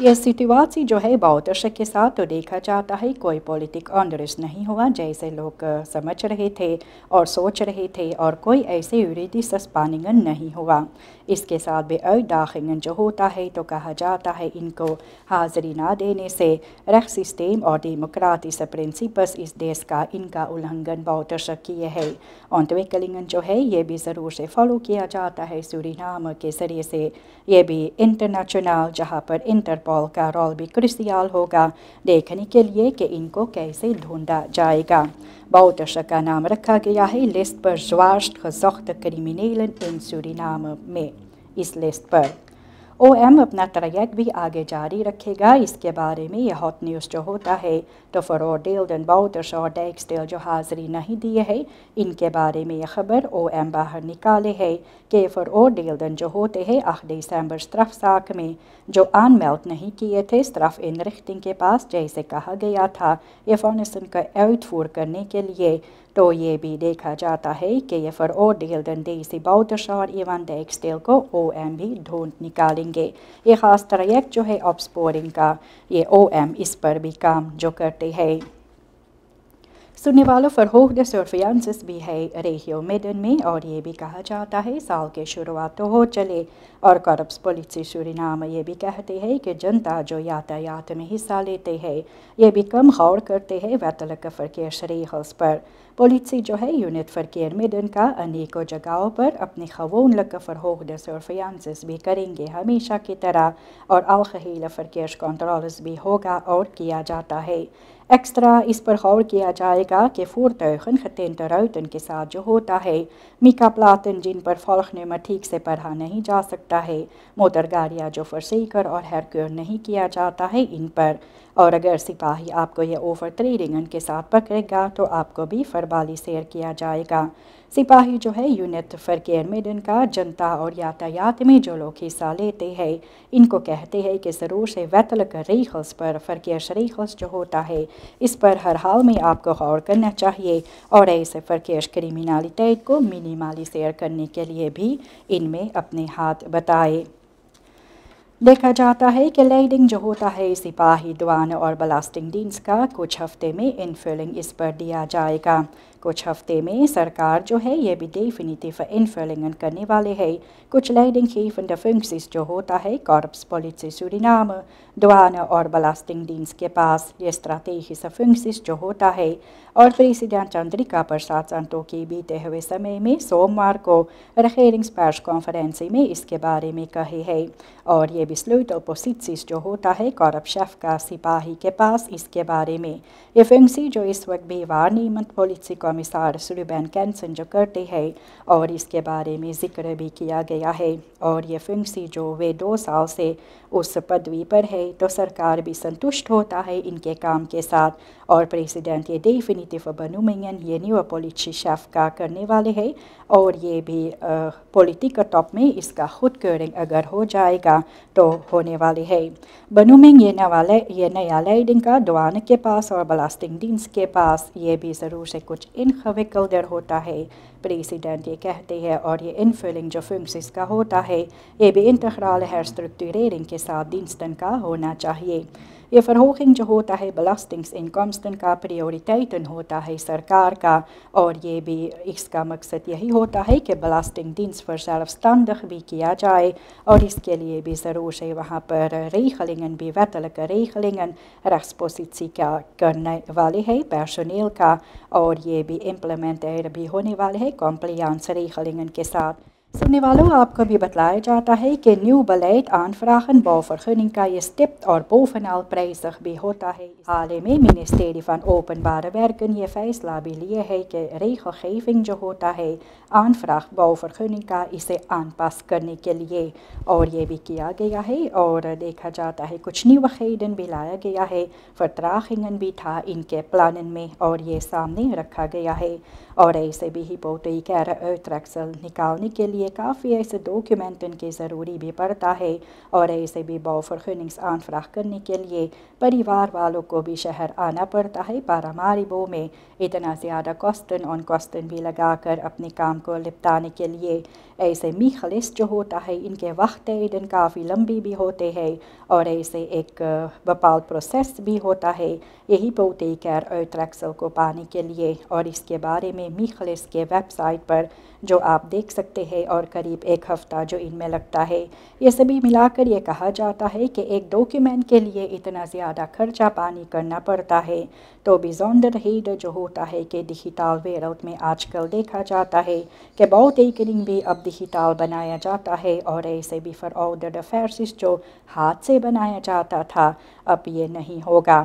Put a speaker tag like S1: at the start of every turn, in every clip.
S1: یہ سچویشن جو ہے بہت عرصے کے ساتھ تو دیکھا جاتا ہے کوئی پولیٹک انڈرسٹ نہیں ہوا جیسے لوگ سمجھ رہے تھے اور سوچ رہے تھے، اور کوئی ایسے یوریدیس سسپاننگن نہیں ہوا۔ اس کے ساتھ بھی داخلنگن جو ہوتا ہے تو کہا جاتا ہے ان کو حاضری نہ دینے سے ریخ سسٹم اور ڈیموکراٹس پرنسپس اس دیش کا ان کا النگھن بہت عرصہ کیے ہے۔ انتویکلنگن جو ہے یہ بھی ضرور سے فالو کیا جاتا ہے سورینام کے ذریعے سے، یہ بھی انٹرنیشنل جہاں پر انٹرپول کا رول بھی کریشیال ہوگا دیکھنے کے لیے کہ ان کو کیسے ڈھونڈا جائے گا۔ بہت عرصہ کا نام رکھا گیا ہے لسٹ پر زوارسٹ gezochte criminelen in Suriname میں۔ اس لسٹ پر او ایم اپنا ٹریک بھی آگے جاری رکھے گا۔ اس کے بارے میں یہ ہاٹ نیوز جو ہوتا ہے تو فروڈیلڈن باؤٹرس اور ڈیکسٹیل جو حاضری نہیں دیے ہے، ان کے بارے میں یہ خبر او ایم باہر نکالے ہے کہ فروڈیلڈن جو ہوتے ہیں 8 دسمبر strafzaak میں جو آن میلٹ نہیں کیے تھے strafeinrichting کے پاس جیسے کہا گیا تھا یہ فونسن کا uitvoer کرنے کے لیے، تو یہ بھی دیکھا جاتا ہے کہ یہ فروڈیلڈن دیسی باؤٹرس اور ایوان ڈیکسٹیل کو او ایم بھی ڈھونڈ نکالیں گے۔ یہ خاص ٹریک جو ہے آپسپورنگ کا، یہ او ایم اس پر بھی کام جو کرتے ہیں۔ سننے والوں فرہوگڈ سرفیانسس بھی ہے ریگیو میڈن میں، اور یہ بھی کہا جاتا ہے سال کے شروعات تو ہو چلے، اور کارپس پولیسی سورینام یہ بھی کہتے ہیں کہ جنتا جو یاتایات میں حصہ لیتے ہیں یہ بھی کم غور کرتے ہیں wettelijke verkeersregels پر۔ پولیسی جو ہے یونٹ verkeer midden کا انیکوں جگہوں پر اپنی gewoonlijke verhoogde surveillances بھی کریں گے ہمیشہ کی طرح، اور algehele verkeerscontroles بھی ہوگا اور کیا جاتا ہے۔ ایکسٹرا اس پر غور کیا جائے گا کہ voertuigen getinte ruiten کے ساتھ جو ہوتا ہے میکا پلاٹن جن پر volgnummer ٹھیک سے پڑھا نہیں جا سکتا ہے، موٹر گاڑیاں جو فرسیکر اور ہیرکیور نہیں کیا جاتا ہے ان پر، اور اگر سپاہی آپ کو یہ اوور ٹریڈنگ کے ساتھ پکڑے گا تو آپ کو بھی فربالی سیر کیا جائے گا۔ سپاہی جو ہے یونٹ verkeer midden کا جنتا اور یاتایات میں جو لوگ حصہ لیتے ہیں ان کو کہتے ہیں کہ ضرور سے wettelijke regels پر verkeersregels جو ہوتا ہے اس پر ہر حال میں آپ کو غور کرنا چاہیے، اور ایسے verkeerskriminaliteit کو منیمالائزر کرنے کے لیے بھی ان میں اپنے ہاتھ بتائے۔ دیکھا جاتا ہے کہ لیڈنگ جو ہوتا ہے سپاہی دوان اور بلاسٹنگ ڈینس کا کچھ ہفتے میں انفلنگ اس پر دیا جائے گا۔ کچھ ہفتے میں سرکار جو ہے یہ بھی ڈیفینیٹیو انفلنگن کرنے والے ہے۔ کچھ لیڈنگ گیفنڈ فنکسز جو ہوتا ہے کارپس پولیسی سورینام دوان اور بلاسٹنگ ڈینس کے پاس یہ اسٹریٹجک فنکسز جو ہوتا ہے، اور پریزیڈنٹ چندریکا پرساد سنتوکی بیتے ہوئے سمے میں سوموار کو regeringsپریس پریس کانفرنس میں اس کے بارے میں کہے ہے، اور یہ بھی sleutelposities جو ہوتا ہے کارپ شیف کا سپاہی کے پاس اس کے بارے میں یہ فنکسی جو اس وقت بھی وارنیمنٹ پولیسی کمیسار روبن کینسن جو کرتے ہیں، اور اس کے بارے میں ذکر بھی کیا گیا ہے، اور یہ فنکسی جو وہ 2 سال سے اس پدوی پر ہے تو سرکار بھی سنتشٹ ہوتا ہے ان کے کام کے ساتھ، اور پریزیڈنٹ یہ ڈیفینیٹیو بنومنگن یہ نیو پولیسی شیف کا کرنے والے ہیں، اور یہ بھی پولیٹیکل ٹاپ میں اس کا خود کیئرنگ اگر ہو جائے گا تو ہونے والے ہے۔ بنومنگ یہ نیا لیڈنگ کا دوان کے پاس اور بلاسٹنگ ڈینس کے پاس یہ بھی ضرور سے کچھ انخویکلڈر ہوتا ہے، پریزیڈنٹ یہ کہتے ہیں، اور یہ انفلنگ جو فنکسز کا ہوتا ہے یہ بھی انتقرال ہیرسٹرکٹوریرنگ کے ساتھ دینستن کا ہونا چاہیے۔ یہ فرہوگنگ جو ہوتا ہے بلاسٹنگس انکمسٹن کا پریورٹیٹن ہوتا ہے سرکار کا، اور یہ بھی اس کا مقصد یہی ہوتا ہے کہ بلاسٹنگ ڈینس پر zelfstandig بھی کیا جائے، اور اس کے لیے بھی ضرور سے وہاں پر ریگلنگن بھی wettelijke ریگلنگن rechtspositie کا کرنے والے ہیں پرسونل کا، اور یہ بھی امپلیمنٹڈ بھی ہونے والے ہیں کمپلائنس ریگلنگن کے ساتھ۔ سننے والوں آپ کو بھی بتلایا جاتا ہے کہ نیو بلیٹ aanvragen bouwvergunning کا یہ اسٹیپ اور bovenal prijzig بھی ہوتا ہے۔ حال ہی میں منسٹری van openbare werken یہ فیصلہ بھی لیے ہے کہ regelgeving جو ہوتا ہے aanvraag bouwvergunning کا اسے آن پاس کرنے کے لیے، اور یہ بھی کیا گیا ہے، اور دیکھا جاتا ہے کچھ نیوigheden بھی لایا گیا ہے، vertragingen بھی تھا ان کے پلانن میں، اور یہ سامنے رکھا گیا ہے۔ اور ایسے بھی ہپوتیکر ایٹریکسل نکالنے کے لیے کافی ایسے ڈاکیومنٹن کی ضروری بھی پڑتا ہے اور ایسے بھی باؤفرخننگس آنفراہ کرنے کے لیے پریوار والوں کو بھی شہر آنا پڑتا ہے پاراماریبو میں اتنا زیادہ کوسٹن بھی لگا کر اپنے کام کو لپٹانے کے لیے ایسے میخلص جو ہوتا ہے ان کے وقت دن کافی لمبی بھی ہوتے ہیں اور ایسے ایک بپال پروسیس بھی ہوتا ہے یہی ہپوتیکر ایٹریکسل کو پانے کے لیے اور اس کے بارے میں میخلص کے ویب سائٹ پر جو آپ دیکھ سکتے ہیں اور قریب ایک ہفتہ جو ان میں لگتا ہے یہ سبھی ملا کر یہ کہا جاتا ہے کہ ایک ڈاکیومنٹ کے لیے اتنا زیادہ خرچہ پانی کرنا پڑتا ہے تو besondere reden جو ہوتا ہے کہ ڈیجیٹل ورلڈ میں آج کل دیکھا جاتا ہے کہ باؤٹیکننگ بھی اب ڈیجیٹل بنایا جاتا ہے اور ایسے بھی فراڈڈ افیئرس جو ہاتھ سے بنایا جاتا تھا اب یہ نہیں ہوگا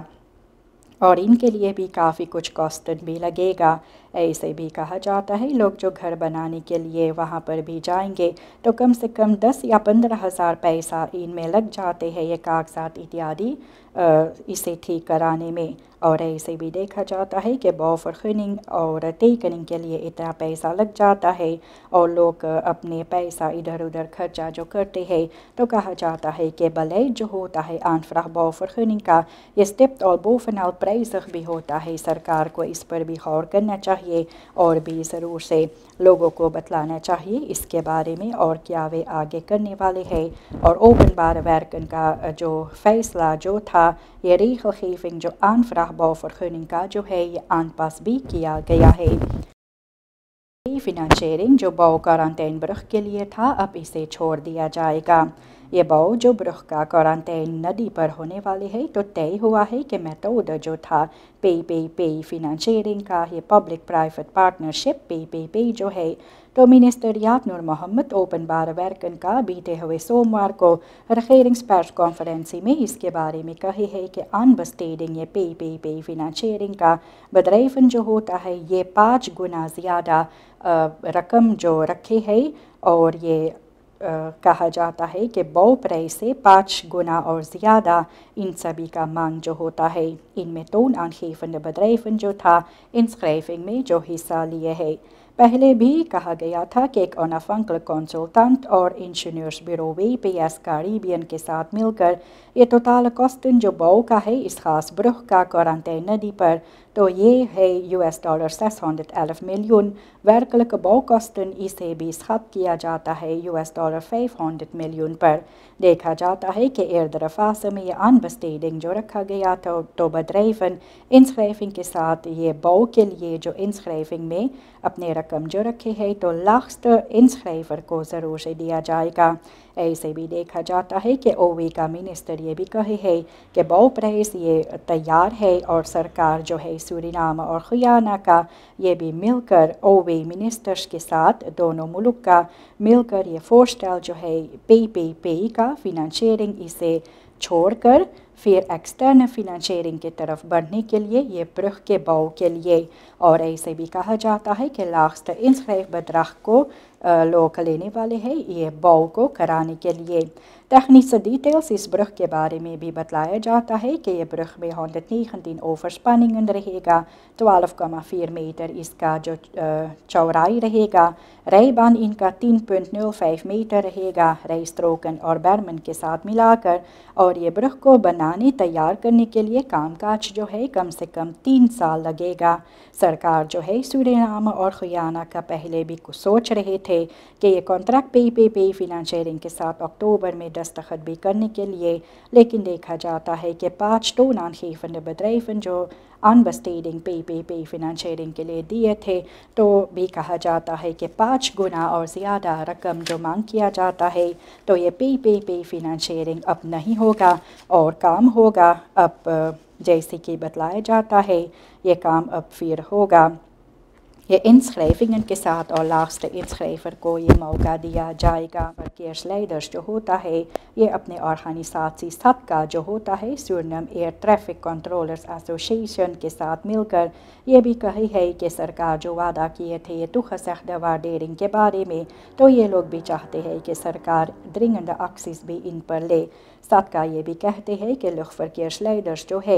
S1: اور ان کے لیے بھی کافی کچھ کاسٹن بھی لگے گا ایسے بھی کہا جاتا ہے لوگ جو گھر بنانے کے لیے وہاں پر بھی جائیں گے تو کم سے کم 10 یا 15,000 پیسہ ان میں لگ جاتے ہیں یہ کاغذات اتیادی اسے ٹھیک کرانے میں اور ایسے بھی دیکھا جاتا ہے کہ باؤفرخننگ اور ٹیکننگ کے لیے اتنا پیسہ لگ جاتا ہے اور لوگ اپنے پیسہ ادھر ادھر خرچہ جو کرتے ہیں تو کہا جاتا ہے کہ بلیڈ جو ہوتا ہے آنفراہ باؤفرخننگ کا یہ اسٹیپٹ اور بوفنال پرائزخ بھی ہوتا ہے سرکار کو اس پر بھی غور کرنا چاہیے اور بھی ضرور سے لوگوں کو بتلانا چاہیے اس کے بارے میں اور کیا وہ آگے کرنے والے ہیں اور اوپن بار ورکن کا جو فیصلہ جو تھا یہ ریخلخیفنگ جو آنفراہ باؤفرخننگ کا جو ہے یہ آن پاس بھی کیا گیا ہے فنانشیرنگ جو باؤ کوارنٹین برخ کے لیے تھا اب اسے چھوڑ دیا جائے گا یہ باؤ جو برخ کا کوارنٹین ندی پر ہونے والے ہے تو طے ہوا ہے کہ میتھڈ جو تھا پے فنانشیرنگ کا یہ پبلک پرائیویٹ پارٹنرشپ پے جو ہے تو منسٹر یاپ نور محمد اوپن بار ورکن کا بیتے ہوئے سوموار کو رخیرنگس پریس کانفرنسی میں اس کے بارے میں کہے ہے کہ آن بسٹیڈنگ یہ پے فنانشیرنگ کا بدریفن جو ہوتا ہے یہ 5 گنا زیادہ رقم جو رکھے ہے اور یہ کہا جاتا ہے کہ باؤ پرائز سے 5 گنا اور زیادہ ان سبھی کا مانگ جو ہوتا ہے ان میں تون آنخیفن بدریفن جو تھا انسکریفنگ میں جو حصہ لیے ہے پہلے بھی کہا گیا تھا کہ ایک اونافنکل کنسلٹنٹ اور انشورنس بیورو VPS کیریبین کے ساتھ مل کر یہ ٹوٹال کاسٹن جو باؤ کا ہے اس خاص برخ کا کوارنٹین ندی پر تو یہ ہے $611 ملین ورکلک باؤ کاسٹن اسے بھی خط کیا جاتا ہے $500 ملین پر دیکھا جاتا ہے کہ ارد رفاس میں یہ آن بسٹیڈنگ جو رکھا گیا تھا تو بدریفن انسکریفنگ کے ساتھ یہ باؤ کے لیے جو انسکریفنگ میں اپنے رقم جو رکھے ہے تو لاکسٹ انسکریفر کو ضرور سے دیا جائے گا ایسے بھی دیکھا جاتا ہے کہ OV کا منسٹر یہ بھی کہے ہے کہ باؤ پرائز یہ تیار ہے اور سرکار جو ہے سورینام اور خیانہ کا یہ بھی مل کر OV منسٹرز کے ساتھ دونوں ملک کا مل کر یہ فورسٹل جو ہے پے کا فنانشیرنگ اسے چھوڑ کر پھر ایکسٹرنل فنانشیرنگ کی طرف بڑھنے کے لیے یہ برخ کے باؤ کے لیے اور ایسے بھی کہا جاتا ہے کہ لاکسٹ انسکریف بدرخ کو لوگ لینے والے ہیں یہ باؤ کو کرانے کے لیے تخنیک ڈیٹیلز اس برخ کے بارے میں بھی بتلایا جاتا ہے کہ یہ برخ میں 119 اوورسپاننگ رہے گا 12,4 میٹر اس کا جو چوڑائی رہے گا ریبان ان کا 3.05 میٹر رہے گا ریستروکن اور برمن کے ساتھ ملا کر اور یہ برخ کو بنانے تیار کرنے کے لیے کام کاج جو ہے کم سے کم 3 سال لگے گا سرکار جو ہے سورینام اور خیانہ کا پہلے بھی کچھ سوچ رہے تھے کہ یہ کانٹریکٹ پے فنانشیرنگ کے ساتھ اکتوبر میں دستخط بھی کرنے کے لیے لیکن دیکھا جاتا ہے کہ 5 ٹون آنخیفن بدریفن جو آن بسٹیڈنگ پے فنانشیرنگ کے لیے دیے تھے تو بھی کہا جاتا ہے کہ 5 گنا اور زیادہ رقم جو مانگ کیا جاتا ہے تو یہ پے فنانشیرنگ اب نہیں ہوگا اور کام ہوگا اب جیسے کہ بتلایا جاتا ہے یہ کام اب پھر ہوگا یہ انسکریفنگ کے ساتھ اور لاسٹ انسکریفر کو یہ موقع دیا جائے گا کیئرس لیڈرز جو ہوتا ہے یہ اپنے ارحانی ساتھی سب کا جو ہوتا ہے سورنم ایئر ٹریفک کنٹرولرز ایسوسیشن کے ساتھ مل کر یہ بھی کہی ہے کہ سرکار جو وعدہ کیے تھے یہ تخصخ دوا ڈیرنگ کے بارے میں تو یہ لوگ بھی چاہتے ہیں کہ سرکار ڈرنگنڈ ایکسس بھی ان پر لے ساتھ کا یہ بھی کہتے ہیں کہ لخفر کیئرس لیڈرز جو ہے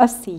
S1: 80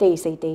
S1: TCT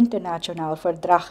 S1: international verdrag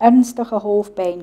S1: ernstige hoofdpijn,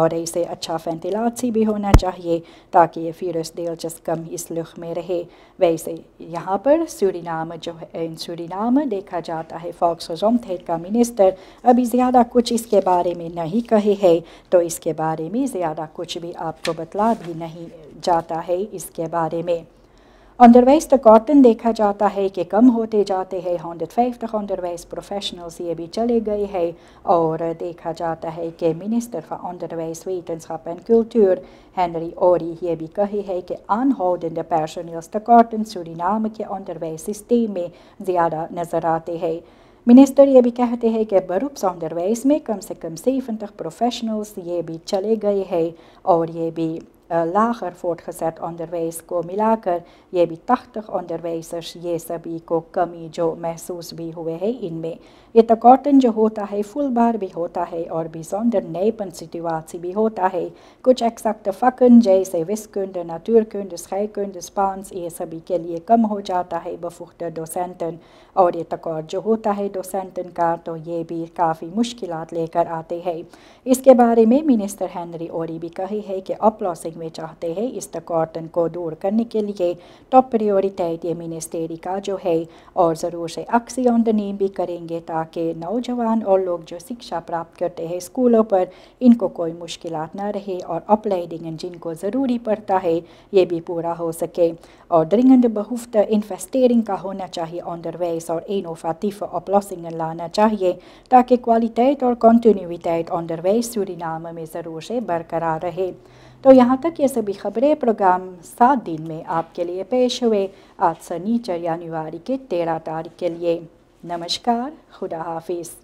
S1: اور اسے اچھا وینٹیلیشن بھی ہونا چاہیے تاکہ یہ وائرس دلچسپ کم اس لوگ میں رہے۔ ویسے یہاں پر سورینام دیکھا جاتا ہے فولکسگزondheid کا منسٹر ابھی زیادہ کچھ اس کے بارے میں نہیں کہے ہے، تو اس کے بارے میں زیادہ کچھ بھی آپ کو بتلا بھی نہیں جاتا ہے اس کے بارے میں۔ onderwijs tekorten دیکھا جاتا ہے کہ کم ہوتے جاتے ہیں، 150 onderwijs professionals یہ بھی چلے گئے ہیں، اور دیکھا جاتا ہے کہ minister for onderwijs, wetenschap en cultuur Henry Ori یہ بھی کہے ہے کہ aanhoudende personeelstekorten سورینام کے onderwijs سسٹم میں زیادہ نظر آتے ہیں۔ منسٹر یہ بھی کہتے ہیں کہ beroepsonderwijs میں کم سے کم 70 professionals یہ بھی چلے گئے ہیں، اور یہ بھی لاغر voortgezet onderwijs کو ملا کر یہ بھی 80 onderwijzers یہ سبھی کو کمی جو محسوس بھی ہوئے ہیں ان میں۔ یہ tekorten جو ہوتا ہے فل بار بھی ہوتا ہے اور bijzonder nijpend situatie بھی ہوتا ہے۔ کچھ exacte vakken جیسے wiskunde, natuurkunde, scheikunde, Spaans یہ سبھی کے لیے کم ہو جاتا ہے bevoegde docenten، اور یہ تکارت جو ہوتا ہے docenten کا تو یہ بھی کافی مشکلات لے کر آتے ہیں۔ اس کے بارے میں منسٹر ہنری اوری بھی کہی ہے کہ اپلاسنگ میں چاہتے ہیں اس تکارتن کو دور کرنے کے لیے ٹاپ پریورٹیٹ یہ منسٹری کا جو ہے، اور ضرور سے عکسی onderneem بھی کریں گے تاکہ نوجوان اور لوگ جو سکشا پراپت کرتے ہیں اسکولوں پر ان کو کوئی مشکلات نہ رہے، اور اپلائڈنگ جن کو ضروری پڑتا ہے یہ بھی پورا ہو سکے۔ اور dringende behoefte investering کا ہونا چاہیے onderwijs اور innovatieve oplossingen لانا چاہیے تاکہ کوالٹیٹ اور کنٹینیوٹیٹ onderwijs سورینام میں ضرور سے برقرار رہے۔ تو یہاں تک یہ سبھی خبریں پروگرام 7 دن میں آپ کے لیے پیش ہوئے آج سنیچر جنوری کے 13 تاریخ کے لیے۔ نمسکار، خدا حافظ۔